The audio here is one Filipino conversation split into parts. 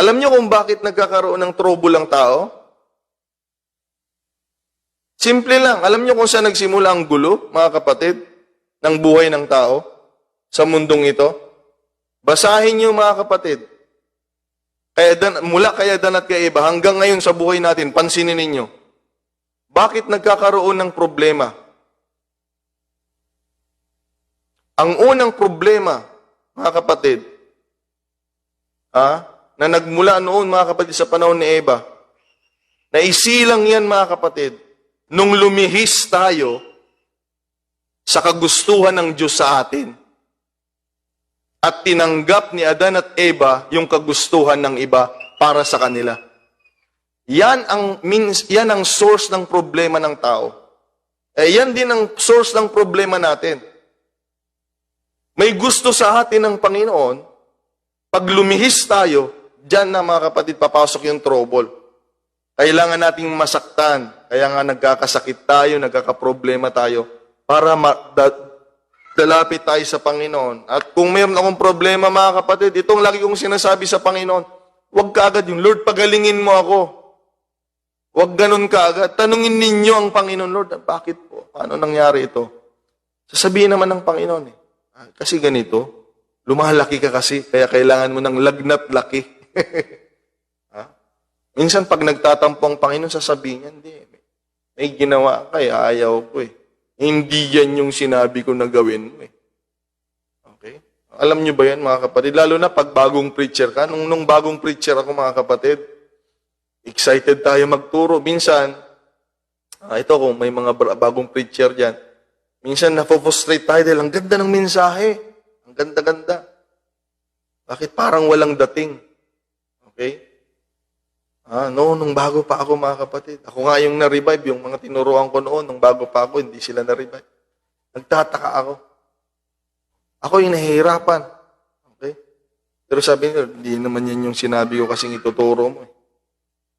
Alam niyo kung bakit nagkakaroon ng trouble ang tao? Simple lang. Alam niyo kung saan nagsimula ang gulo, mga kapatid, ng buhay ng tao sa mundong ito? Basahin niyo, mga kapatid. Mula kay Adan at kay Eva, hanggang ngayon sa buhay natin, pansinin ninyo. Bakit nagkakaroon ng problema? Ang unang problema, mga kapatid, na nagmula noon, mga kapatid, sa panahon ni Eva, na isilang yan, mga kapatid, nung lumihis tayo sa kagustuhan ng Diyos sa atin at tinanggap ni Adan at Eva yung kagustuhan ng iba para sa kanila. Yan ang source ng problema ng tao. Yan din ang source ng problema natin. May gusto sa atin ng Panginoon, pag lumihis tayo, dyan na, mga kapatid, papasok yung trouble. Kailangan nating masaktan. Kaya nga nagkakasakit tayo, nagkakaproblema tayo para dalapit tayo sa Panginoon. At kung mayroon akong problema, mga kapatid, itong lagi kong sinasabi sa Panginoon, huwag kaagad yung, Lord, pagalingin mo ako. Huwag ganun kaagad. Tanungin ninyo ang Panginoon, Lord, bakit po? Paano nangyari ito? Sasabihin naman ng Panginoon, kasi ganito, lumalaki ka kasi, kaya kailangan mo ng lagnat laki. Minsan, pag nagtatampo ang Panginoon, sasabihin niya, hindi, may ginawa ka, ayaw ko eh. Hindi yan yung sinabi ko na gawin mo eh. Okay? Alam niyo ba yan, mga kapatid? Lalo na pag bagong preacher ka. Nung bagong preacher ako, mga kapatid, excited tayo magturo. Minsan, ito kung may mga bagong preacher dyan, minsan napofrustrate tayo dahil ang ganda ng mensahe. Ang ganda-ganda. Bakit parang walang dating? Okay? Nung bago pa ako, mga kapatid. Ako nga yung na-revive, yung mga tinuruan ko noon, nung bago pa ako, hindi sila na-revive. Nagtataka ako. Ako yung nahihirapan. Okay? Pero sabi nila, hindi naman yan yung sinabi ko kasing ituturo mo.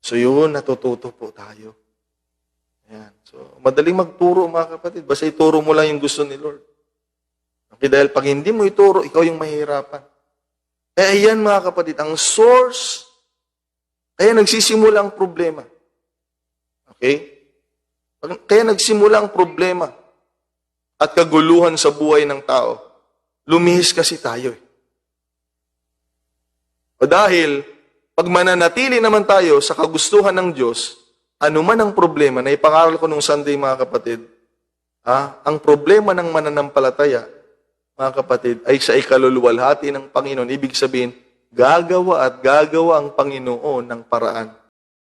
So yun, natututo po tayo. Ayan. So, madaling magturo, mga kapatid. Basta ituro mo lang yung gusto ni Lord. Okay, dahil pag hindi mo ituro, ikaw yung mahihirapan. Kaya yan, mga kapatid, ang source. Kaya nagsisimula ang problema. Okay? Kaya nagsimula ang problema at kaguluhan sa buhay ng tao. Lumihis kasi tayo. O dahil, pag mananatili naman tayo sa kagustuhan ng Diyos, anuman ang problema, na ipangaral ko nung Sunday, mga kapatid, ang problema ng mananampalataya, mga kapatid, ay sa ikaluluwalhati ng Panginoon. Ibig sabihin, gagawa at gagawa ang Panginoon ng paraan